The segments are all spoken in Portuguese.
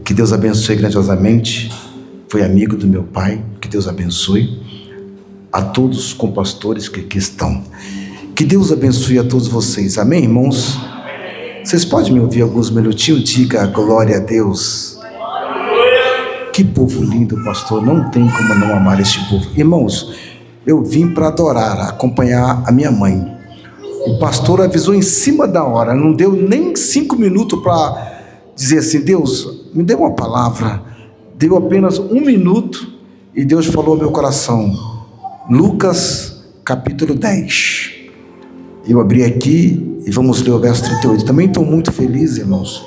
Que Deus abençoe grandiosamente. Foi amigo do meu pai. Que Deus abençoe a todos os compastores que aqui estão. Que Deus abençoe a todos vocês. Amém, irmãos? Vocês podem me ouvir alguns minutinhos? Diga glória a Deus. Que povo lindo, pastor. Não tem como não amar este povo. Irmãos, eu vim para adorar, acompanhar a minha mãe. O pastor avisou em cima da hora. Não deu nem 5 minutos para dizer assim: Deus, me dê uma palavra. Deu apenas 1 minuto e Deus falou ao meu coração. Lucas capítulo 10. Eu abri aqui e vamos ler o verso 38. Também estou muito feliz, irmãos.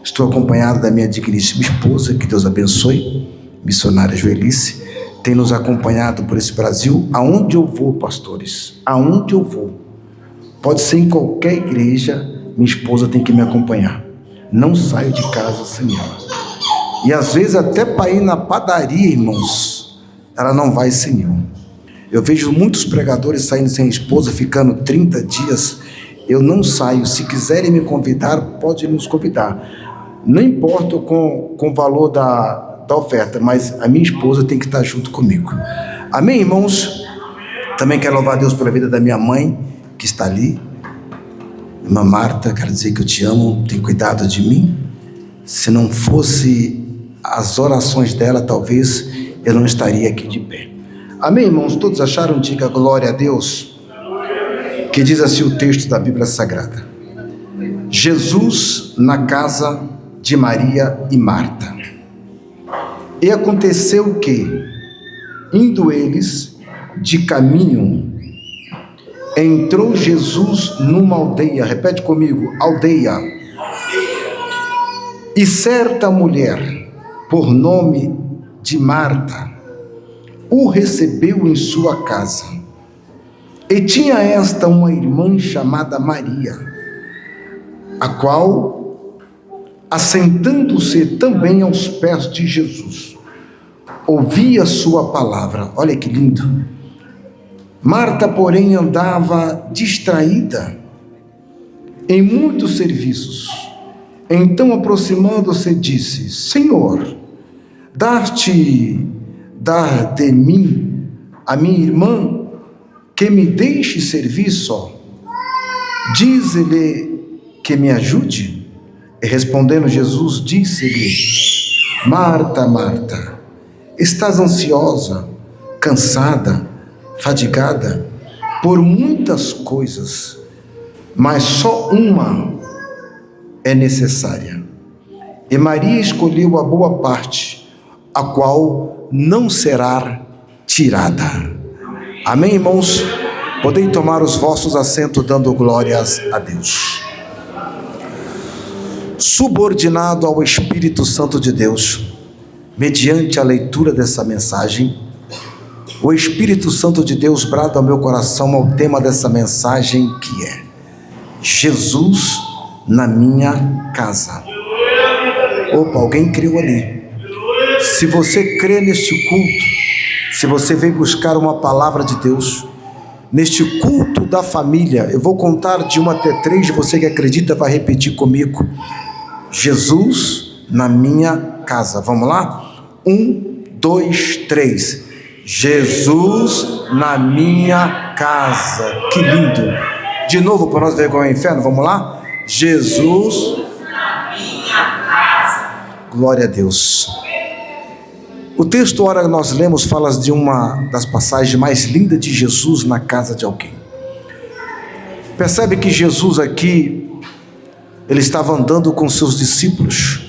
Estou acompanhado da minha digníssima esposa, que Deus abençoe, missionária Joelice. Tem nos acompanhado por esse Brasil. Aonde eu vou, pastores, aonde eu vou, pode ser em qualquer igreja, minha esposa tem que me acompanhar. Não saio de casa sem ela. E às vezes até para ir na padaria, irmãos, ela não vai sem eu. Eu vejo muitos pregadores saindo sem esposa, ficando 30 dias. Eu não saio. Se quiserem me convidar, pode nos convidar. Não importa com o valor da oferta, mas a minha esposa tem que estar junto comigo. Amém, irmãos? Também quero louvar a Deus pela vida da minha mãe, que está ali. Irmã Marta, quero dizer que eu te amo, tem cuidado de mim. Se não fosse as orações dela, talvez eu não estaria aqui de pé. Amém, irmãos? Todos acharam? Diga glória a Deus. Que diz assim o texto da Bíblia Sagrada: Jesus na casa de Maria e Marta. E aconteceu que, indo eles de caminho, entrou Jesus numa aldeia. Repete comigo: aldeia. E certa mulher, por nome de Marta, o recebeu em sua casa. E tinha esta uma irmã chamada Maria, a qual, assentando-se também aos pés de Jesus, ouvia sua palavra. Olha que lindo. Marta, porém, andava distraída em muitos serviços. Então, aproximando-se, disse: Senhor, dar de mim a minha irmã, que me deixe servir só. Diz-lhe que me ajude. E respondendo Jesus, disse-lhe: Marta, Marta, estás ansiosa, cansada, fadigada por muitas coisas, mas só uma é necessária. E Maria escolheu a boa parte, a qual não será tirada. Amém, irmãos? Podem tomar os vossos assentos dando glórias a Deus. Subordinado ao Espírito Santo de Deus, mediante a leitura dessa mensagem, o Espírito Santo de Deus brada ao meu coração ao tema dessa mensagem, que é Jesus na minha casa. Opa, alguém creu ali. Se você crê neste culto, se você vem buscar uma palavra de Deus, neste culto da família, eu vou contar de 1 até 3, você que acredita vai repetir comigo: Jesus na minha casa. Vamos lá? 1, 2, 3. Jesus na minha casa. Que lindo. De novo, para nós ver igual ao inferno. Vamos lá? Jesus na minha casa. Glória a Deus. O texto, ora, que nós lemos, fala de uma das passagens mais lindas de Jesus na casa de alguém. Percebe que Jesus aqui, ele estava andando com seus discípulos.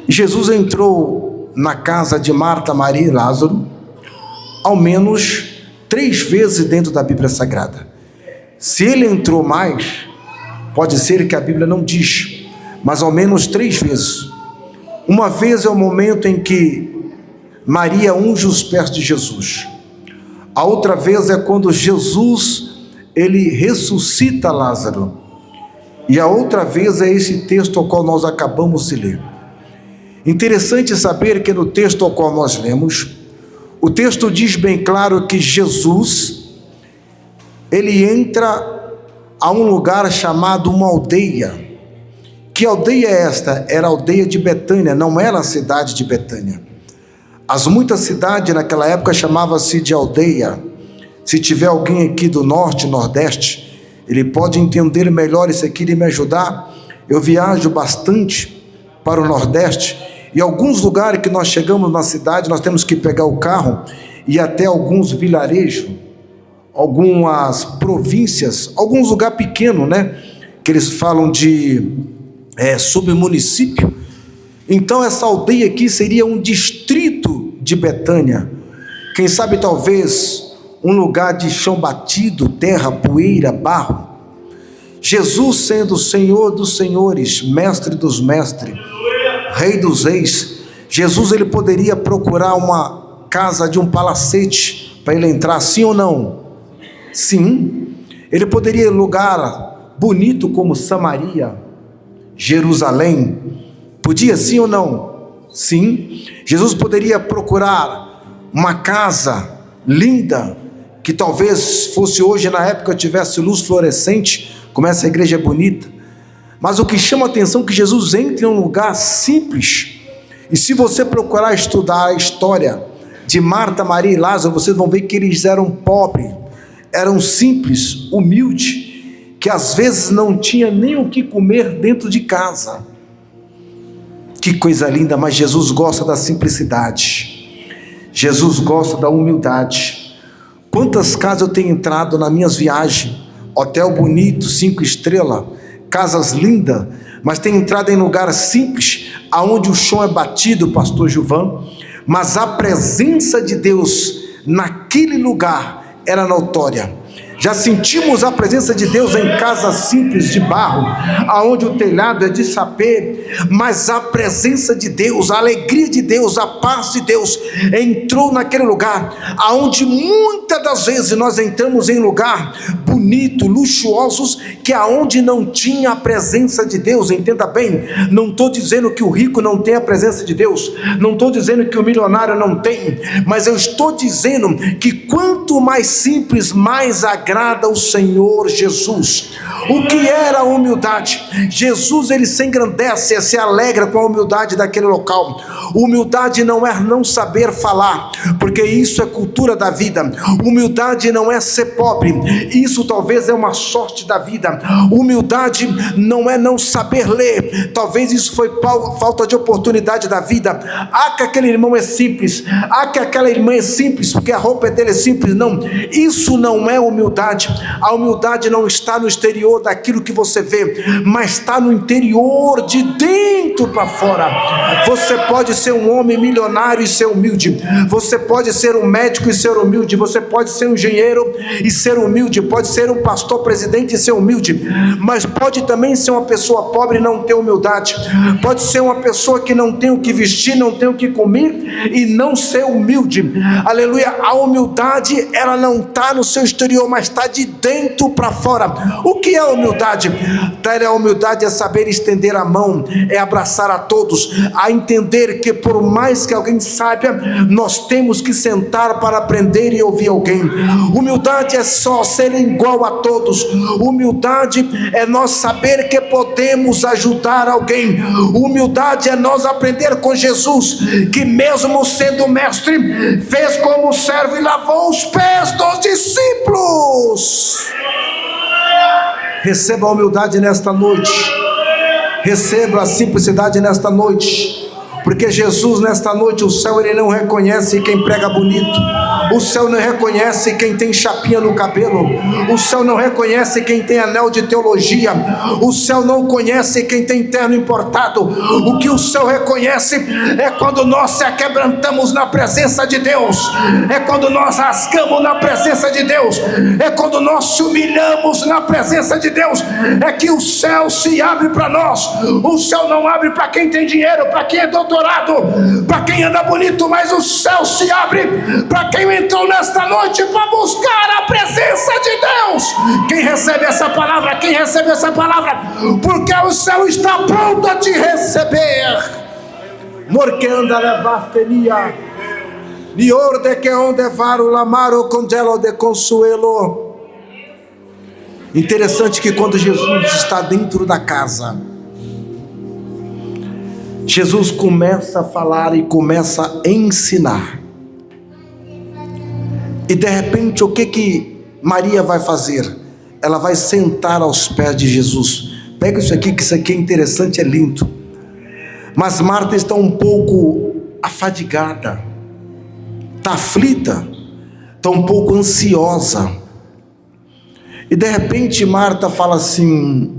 E Jesus entrou na casa de Marta, Maria e Lázaro, ao menos 3 vezes dentro da Bíblia Sagrada. Se ele entrou mais, pode ser que a Bíblia não diz, mas ao menos 3 vezes. Uma vez é o momento em que Maria unge os pés de Jesus. A outra vez é quando Jesus, ele ressuscita Lázaro. E a outra vez é esse texto ao qual nós acabamos de ler. Interessante saber que no texto ao qual nós lemos, o texto diz bem claro que Jesus, ele entra a um lugar chamado uma aldeia, Que aldeia é esta? Era a aldeia de Betânia, não era a cidade de Betânia. As muitas cidades naquela época chamava-se de aldeia. Se tiver alguém aqui do norte, nordeste, ele pode entender melhor isso aqui e me ajudar. Eu viajo bastante para o nordeste e alguns lugares que nós chegamos na cidade, nós temos que pegar o carro e até alguns vilarejos, algumas províncias, alguns lugares pequenos, né? Que eles falam de submunicípio. Então essa aldeia aqui seria um distrito de Betânia. Quem sabe talvez um lugar de chão batido, terra, poeira, barro. Jesus sendo o Senhor dos senhores, mestre dos mestres, rei dos reis, Jesus ele poderia procurar uma casa de um palacete para ele entrar, sim ou não? Sim. Ele poderia ir em lugar bonito como Samaria, Jerusalém, podia, sim ou não? Sim. Jesus poderia procurar uma casa linda, que talvez fosse hoje, na época, tivesse luz fluorescente, como essa igreja é bonita. Mas o que chama a atenção é que Jesus entra em um lugar simples. E se você procurar estudar a história de Marta, Maria e Lázaro, vocês vão ver que eles eram pobres, eram simples, humildes, que às vezes não tinha nem o que comer dentro de casa. Que coisa linda, mas Jesus gosta da simplicidade, Jesus gosta da humildade. Quantas casas eu tenho entrado nas minhas viagens, hotel bonito, 5 estrelas, casas lindas, mas tenho entrado em lugares simples, aonde o chão é batido, pastor Gilvan, mas a presença de Deus naquele lugar era notória. Já sentimos a presença de Deus em casas simples de barro, aonde o telhado é de sapê, mas a presença de Deus, a alegria de Deus, a paz de Deus entrou naquele lugar, aonde muitas das vezes nós entramos em lugar bonito, luxuosos, que aonde não tinha a presença de Deus. Entenda bem, não estou dizendo que o rico não tem a presença de Deus, não estou dizendo que o milionário não tem, mas eu estou dizendo que quanto mais simples, mais agrada o Senhor Jesus. O que era a humildade? Jesus ele se engrandece, se alegra com a humildade daquele local. Humildade não é não saber falar, porque isso é cultura da vida. Humildade não é ser pobre, isso talvez é uma sorte da vida. Humildade não é não saber ler, talvez isso foi falta de oportunidade da vida. Que aquele irmão é simples, que aquela irmã é simples, porque a roupa dele é simples. Não, isso não é humildade. A humildade não está no exterior daquilo que você vê, mas está no interior, de dentro para fora. Você pode ser um homem milionário e ser humilde, você pode ser um médico e ser humilde, você pode ser um engenheiro e ser humilde, pode ser um pastor presidente e ser humilde, mas pode também ser uma pessoa pobre e não ter humildade, pode ser uma pessoa que não tem o que vestir, não tem o que comer e não ser humilde. Aleluia. A humildade ela não está no seu exterior, mas está de dentro para fora. O que é a humildade? A humildade é saber estender a mão, é abraçar a todos, a entender que por mais que alguém saiba, nós temos que sentar para aprender e ouvir alguém. Humildade é só ser igual a todos. Humildade é nós saber que podemos ajudar alguém. Humildade é nós aprender com Jesus, que mesmo sendo mestre, fez como servo e lavou os pés dos discípulos. Receba a humildade nesta noite, receba a simplicidade nesta noite, porque Jesus nesta noite, o céu ele não reconhece quem prega bonito, o céu não reconhece quem tem chapinha no cabelo, o céu não reconhece quem tem anel de teologia, o céu não conhece quem tem terno importado. O que o céu reconhece é quando nós se aquebrantamos na presença de Deus, é quando nós rasgamos na presença de Deus, é quando nós se humilhamos na presença de Deus, é que o céu se abre para nós. O céu não abre para quem tem dinheiro, para quem é doutorado, para quem anda bonito, mas o céu se abre para quem entrou nesta noite para buscar a presença de Deus. Quem recebe essa palavra? Quem recebe essa palavra? Porque o céu está pronto a te receber. Porque anda levasteria de orde que onde varo lamaro condelo de consuelo. Interessante que quando Jesus está dentro da casa, Jesus começa a falar e começa a ensinar. E de repente, o que Maria vai fazer? Ela vai sentar aos pés de Jesus. Pega isso aqui, que isso aqui é interessante, é lindo. Mas Marta está um pouco afadigada, está aflita, está um pouco ansiosa. E de repente Marta fala assim: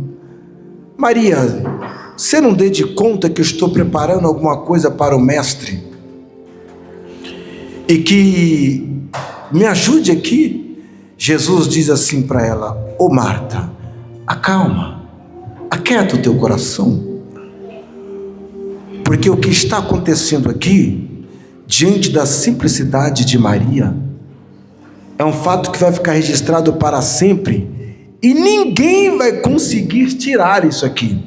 Maria, você não dê de conta que eu estou preparando alguma coisa para o mestre? E que me ajude aqui? Jesus diz assim para ela: ô Marta, acalma, aquieta o teu coração. Porque o que está acontecendo aqui, diante da simplicidade de Maria, é um fato que vai ficar registrado para sempre, e ninguém vai conseguir tirar isso aqui.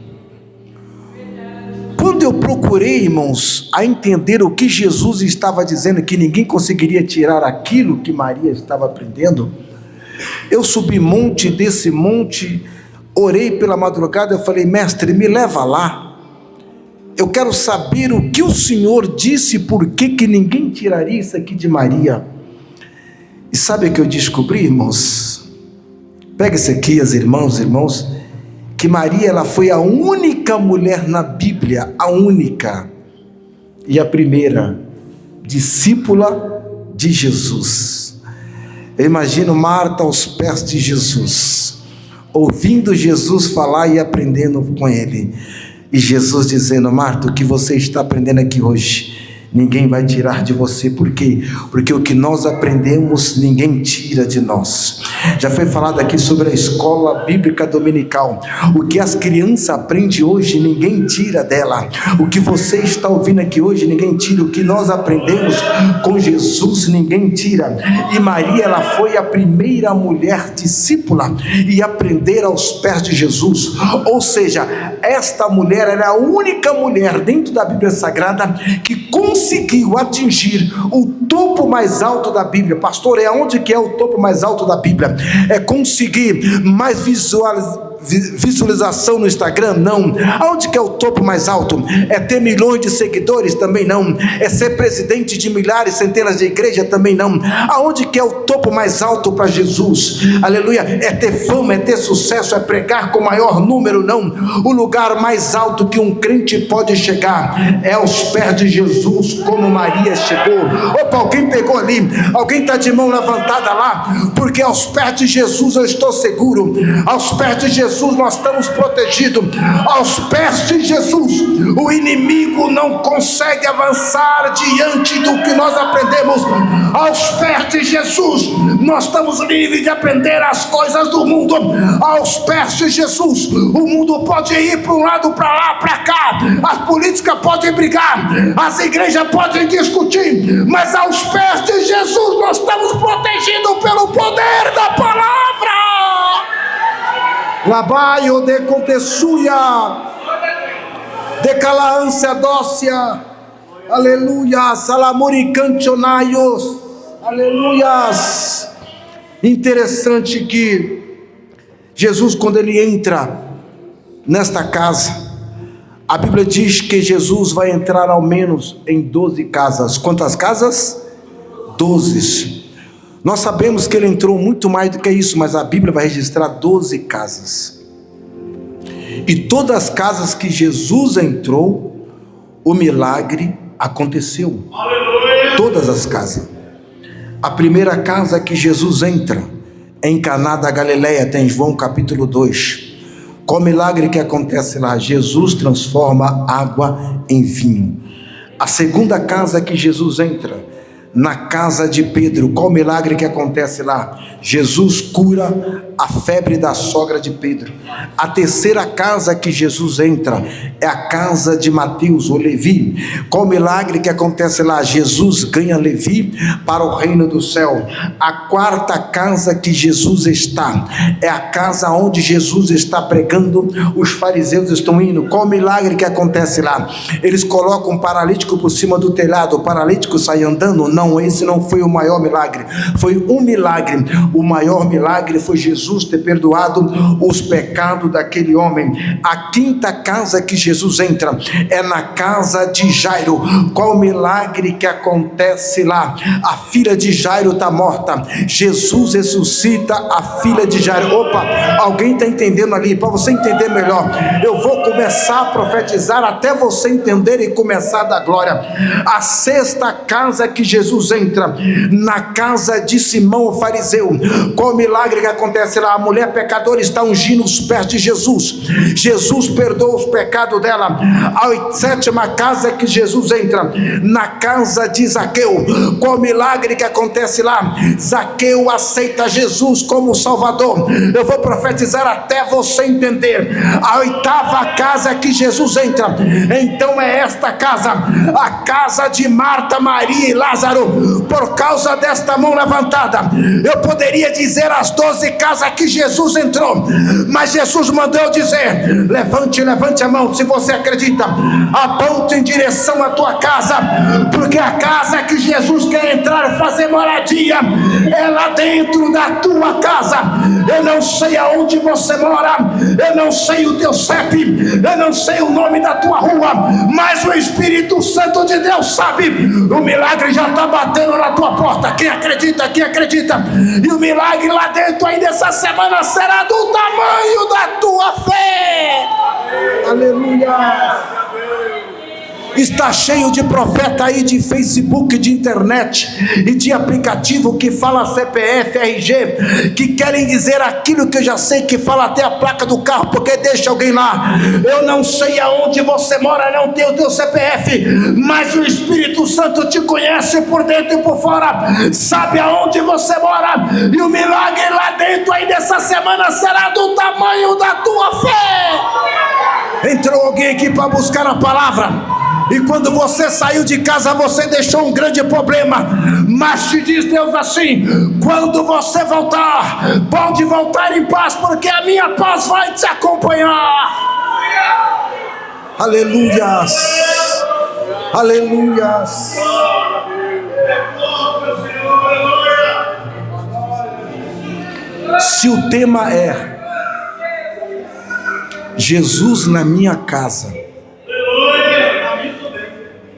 Quando eu procurei, irmãos, a entender o que Jesus estava dizendo, que ninguém conseguiria tirar aquilo que Maria estava aprendendo, eu subi monte, desse monte, orei pela madrugada, eu falei: mestre, me leva lá, eu quero saber o que o Senhor disse, por que ninguém tiraria isso aqui de Maria. E sabe o que eu descobri, irmãos? Pega isso aqui, as irmãos, que Maria, ela foi a única mulher na Bíblia, a única e a primeira discípula de Jesus. Eu imagino Marta aos pés de Jesus, ouvindo Jesus falar e aprendendo com ele, e Jesus dizendo: Marta, o que você está aprendendo aqui hoje, ninguém vai tirar de você. Por quê? Porque o que nós aprendemos, ninguém tira de nós. Já foi falado aqui sobre a escola bíblica dominical. O que as crianças aprendem hoje, ninguém tira dela. O que você está ouvindo aqui hoje, ninguém tira. O que nós aprendemos com Jesus, ninguém tira. E Maria, ela foi a primeira mulher discípula e aprender aos pés de Jesus. Ou seja, esta mulher, ela é a única mulher dentro da Bíblia Sagrada que conseguiu atingir o topo mais alto da Bíblia. Pastor, é onde que é o topo mais alto da Bíblia? É conseguir mais visualização no Instagram? Não. Aonde que é o topo mais alto? É ter milhões de seguidores? Também não. É ser presidente de milhares, centenas de igrejas? Também não. Aonde que é o topo mais alto para Jesus? Aleluia. É ter fama, é ter sucesso, é pregar com maior número? Não. O lugar mais alto que um crente pode chegar é aos pés de Jesus, como Maria chegou. Opa, alguém pegou ali, alguém está de mão levantada lá, porque aos pés de Jesus eu estou seguro, aos pés de Jesus nós estamos protegidos, aos pés de Jesus o inimigo não consegue avançar diante do que nós aprendemos. Aos pés de Jesus nós estamos livres de aprender as coisas do mundo. Aos pés de Jesus o mundo pode ir para um lado, para lá, para cá, as políticas podem brigar, as igrejas podem discutir, mas aos pés de Jesus nós estamos protegidos pelo poder da palavra. Labaio de contessuia, de calaância dócia, aleluia, salamuricantionaios, aleluias. Interessante que Jesus, quando ele entra nesta casa, a Bíblia diz que Jesus vai entrar ao menos em 12 casas. Quantas casas? 12. Nós sabemos que ele entrou muito mais do que isso, mas a Bíblia vai registrar 12 casas. E todas as casas que Jesus entrou, o milagre aconteceu. Aleluia. Todas as casas. A primeira casa que Jesus entra é em Caná da Galileia, tem João capítulo 2. Qual milagre que acontece lá? Jesus transforma água em vinho. A segunda casa que Jesus entra, na casa de Pedro, qual milagre que acontece lá? Jesus cura a febre da sogra de Pedro. A terceira casa que Jesus entra é a casa de Mateus, ou Levi. Qual milagre que acontece lá? Jesus ganha Levi para o reino do céu. A quarta casa que Jesus está é a casa onde Jesus está pregando, os fariseus estão indo. Qual milagre que acontece lá? Eles colocam um paralítico por cima do telhado, o paralítico sai andando? Não, esse não foi o maior milagre, foi um milagre. O maior milagre foi Jesus Jesus ter perdoado os pecados daquele homem. A quinta casa que Jesus entra é na casa de Jairo. Qual o milagre que acontece lá? A filha de Jairo está morta. Jesus ressuscita a filha de Jairo. Opa, alguém está entendendo ali? Para você entender melhor, eu vou começar a profetizar até você entender e começar a dar glória. A sexta casa que Jesus entra, na casa de Simão o fariseu. Qual o milagre que acontece lá? A mulher pecadora está ungindo os pés de Jesus. Jesus perdoa os pecados dela. A sétima casa que Jesus entra, na casa de Zaqueu. Qual o milagre que acontece lá? Zaqueu aceita Jesus como Salvador. Eu vou profetizar até você entender. A oitava casa que Jesus entra, então é esta casa, a casa de Marta, Maria e Lázaro. Por causa desta mão levantada, eu poderia dizer as 12 casas que Jesus entrou, mas Jesus mandou eu dizer: levante a mão se você acredita, aponte em direção à tua casa, porque a casa que Jesus quer entrar e fazer moradia é lá dentro da tua casa. Eu não sei aonde você mora, eu não sei o teu CEP, eu não sei o nome da tua rua, mas o Espírito Santo de Deus sabe. O milagre já está batendo na tua porta. Quem acredita, quem acredita? E o milagre lá dentro ainda essa semana será do tamanho da tua fé. Aleluia. Está cheio de profeta aí de Facebook, de internet e de aplicativo que fala CPF, RG, que querem dizer aquilo que eu já sei, que fala até a placa do carro, porque deixa alguém lá. Eu não sei aonde você mora, não tem o teu CPF, mas o Espírito Santo te conhece por dentro e por fora, sabe aonde você mora, e o milagre lá dentro aí dessa semana será do tamanho da tua fé. Entrou alguém aqui para buscar a palavra, e quando você saiu de casa, você deixou um grande problema, mas te diz Deus assim: quando você voltar, pode voltar em paz, porque a minha paz vai te acompanhar. Aleluias, aleluias. Se o tema é Jesus na minha casa,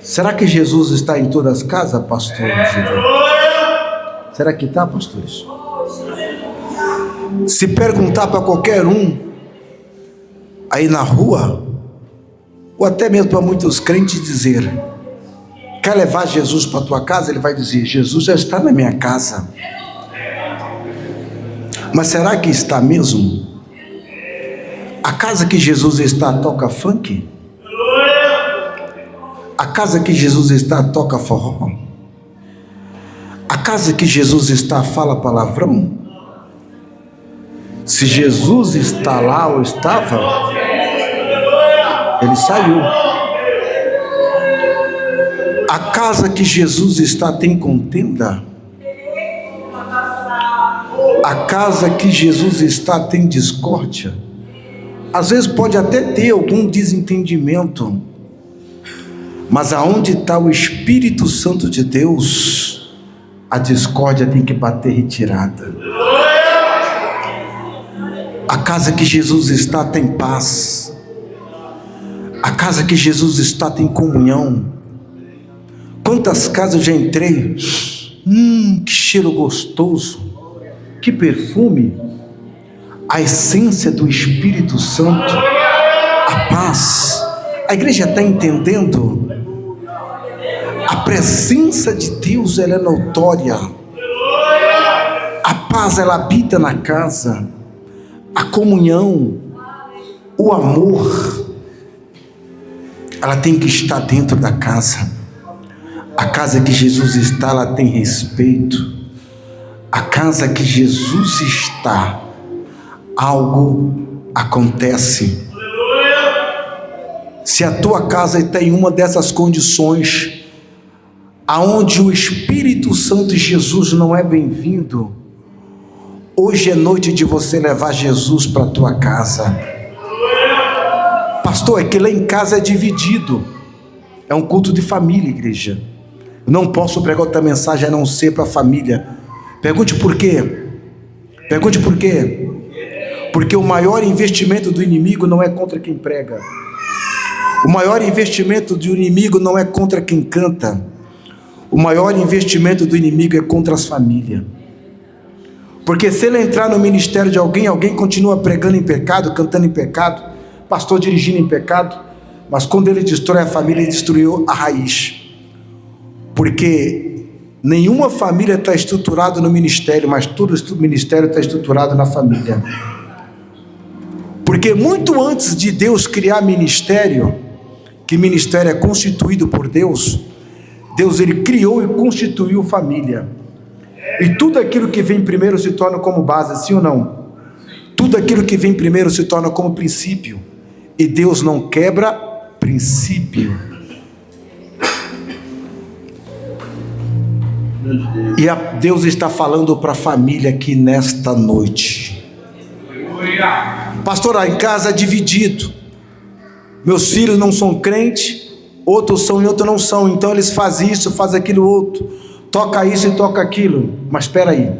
será que Jesus está em todas as casas, pastor? Será que está, pastores? Se perguntar para qualquer um aí na rua, ou até mesmo para muitos crentes dizer: quer levar Jesus para a tua casa? Ele vai dizer: Jesus já está na minha casa. Mas será que está mesmo? A casa que Jesus está toca funk? A casa que Jesus está toca forró? A casa que Jesus está fala palavrão? Se Jesus está lá ou estava, ele saiu. A casa que Jesus está tem contenda? A casa que Jesus está tem discórdia? Às vezes pode até ter algum desentendimento, mas aonde está o Espírito Santo de Deus, a discórdia tem que bater retirada. A casa que Jesus está tem paz. A casa que Jesus está tem comunhão. Quantas casas eu já entrei? Que cheiro gostoso, que perfume, a essência do Espírito Santo, a paz. A igreja está entendendo? A presença de Deus, ela é notória. A paz, ela habita na casa. A comunhão, o amor, ela tem que estar dentro da casa. A casa que Jesus está, ela tem respeito. A casa que Jesus está, algo acontece. Se a tua casa está em uma dessas condições, aonde o Espírito Santo de Jesus não é bem-vindo, hoje é noite de você levar Jesus para a tua casa. Pastor, é que lá em casa é dividido, é um culto de família, igreja. Eu não posso pregar outra mensagem a não ser para a família. Pergunte por quê? Pergunte por quê? Porque o maior investimento do inimigo não é contra quem prega. O maior investimento do inimigo não é contra quem canta. O maior investimento do inimigo é contra as famílias. Porque se ele entrar no ministério de alguém, alguém continua pregando em pecado, cantando em pecado, pastor dirigindo em pecado, mas quando ele destrói a família, ele destruiu a raiz. Porque nenhuma família está estruturada no ministério, mas todo o ministério está estruturado na família. Porque muito antes de Deus criar ministério, que ministério é constituído por Deus, Deus ele criou e constituiu família. E tudo aquilo que vem primeiro se torna como base, sim ou não? Tudo aquilo que vem primeiro se torna como princípio. E Deus não quebra princípio. E Deus está falando para a família aqui nesta noite. Pastor, em casa é dividido. Meus filhos não são crentes, outros são e outros não são. Então eles fazem isso, fazem aquilo outro. Toca isso e toca aquilo. Mas espera aí.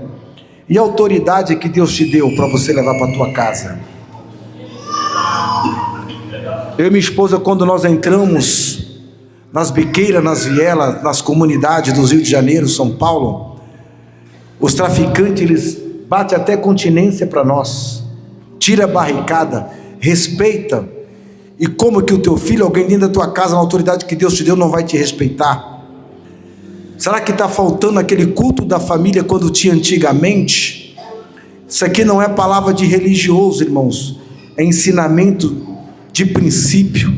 E a autoridade que Deus te deu para você levar para a tua casa? Eu e minha esposa, quando nós entramos nas biqueiras, nas vielas, nas comunidades do Rio de Janeiro, São Paulo, os traficantes, eles batem até continência para nós. Tira a barricada, respeita. E como que o teu filho, alguém dentro da tua casa, na autoridade que Deus te deu, não vai te respeitar? Será que está faltando aquele culto da família quando tinha antigamente? Isso aqui não é palavra de religioso, irmãos. É ensinamento de princípio.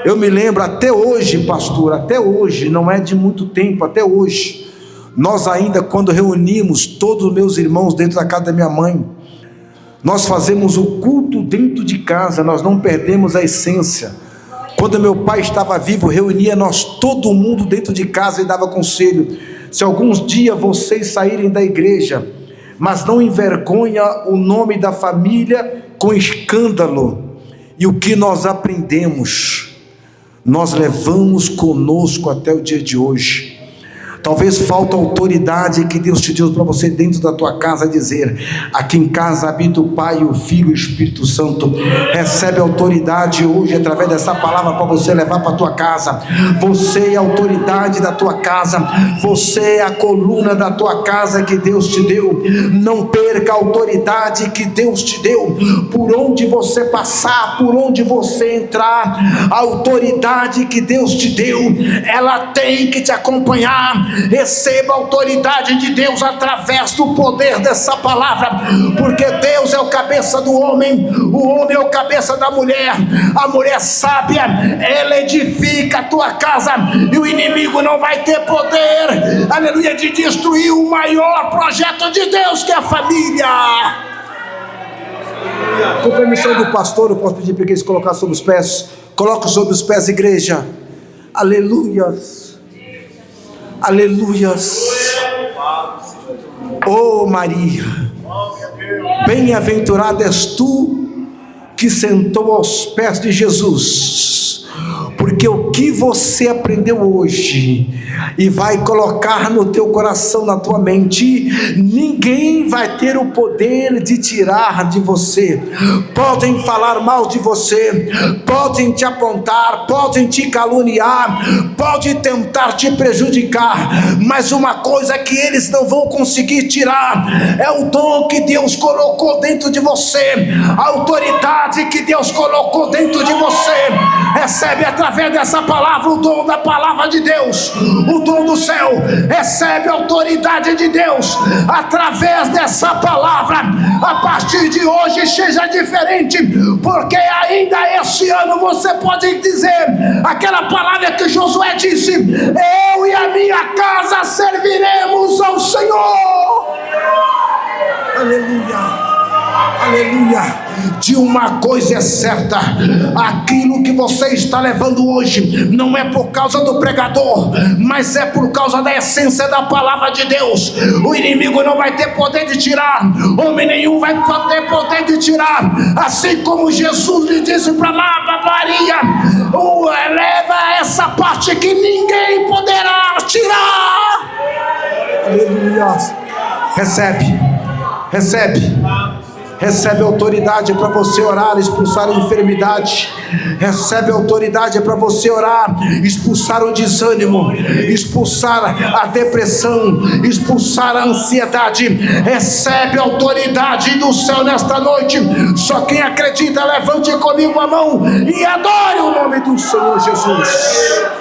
Eu me lembro até hoje, pastor, até hoje, não é de muito tempo, até hoje. Nós ainda, quando reunimos todos os meus irmãos dentro da casa da minha mãe, nós fazemos o culto dentro de casa, nós não perdemos a essência. Quando meu pai estava vivo, reunia nós todo mundo dentro de casa e dava conselho. Se alguns dias vocês saírem da igreja, mas não envergonha o nome da família com escândalo. E o que nós aprendemos, nós levamos conosco até o dia de hoje. Talvez falta autoridade que Deus te deu para você dentro da tua casa dizer: aqui em casa habita o Pai, o Filho e o Espírito Santo. Recebe autoridade hoje através dessa palavra para você levar para a tua casa. Você é a autoridade da tua casa, você é a coluna da tua casa que Deus te deu. Não perca a autoridade que Deus te deu. Por onde você passar, por onde você entrar, a autoridade que Deus te deu, ela tem que te acompanhar. Receba a autoridade de Deus através do poder dessa palavra, porque Deus é o cabeça do homem, o homem é o cabeça da mulher. A mulher sábia, ela edifica a tua casa, e o inimigo não vai ter poder, aleluia, de destruir o maior projeto de Deus, que é a família. Com permissão do pastor, eu posso pedir para que eles coloquem sobre os pés. Coloca sobre os pés, igreja. Aleluias. Aleluias. Oh Maria, bem-aventurada és tu que sentou aos pés de Jesus, porque o que você aprendeu hoje e vai colocar no teu coração, na tua mente, ninguém vai ter o poder de tirar de você. Podem falar mal de você, podem te apontar, podem te caluniar, podem tentar te prejudicar, mas uma coisa que eles não vão conseguir tirar é o dom que Deus colocou dentro de você, a autoridade que Deus colocou dentro de você. Recebe através dessa palavra o dom da palavra de Deus, o dom do céu. Recebe a autoridade de Deus através dessa palavra. A partir de hoje seja diferente, porque ainda esse ano você pode dizer aquela palavra que Josué disse: eu e a minha casa serviremos ao Senhor. Aleluia. Aleluia. De uma coisa é certa: aquilo que você está levando hoje não é por causa do pregador, mas é por causa da essência da palavra de Deus. O inimigo não vai ter poder de tirar, homem nenhum vai ter poder de tirar. Assim como Jesus lhe disse para Maria: leva essa parte que ninguém poderá tirar. Aleluia. Recebe. Recebe autoridade para você orar, expulsar a enfermidade. Recebe autoridade para você orar, expulsar o desânimo, expulsar a depressão, expulsar a ansiedade. Recebe autoridade do céu nesta noite. Só quem acredita, levante comigo a mão e adore o nome do Senhor Jesus.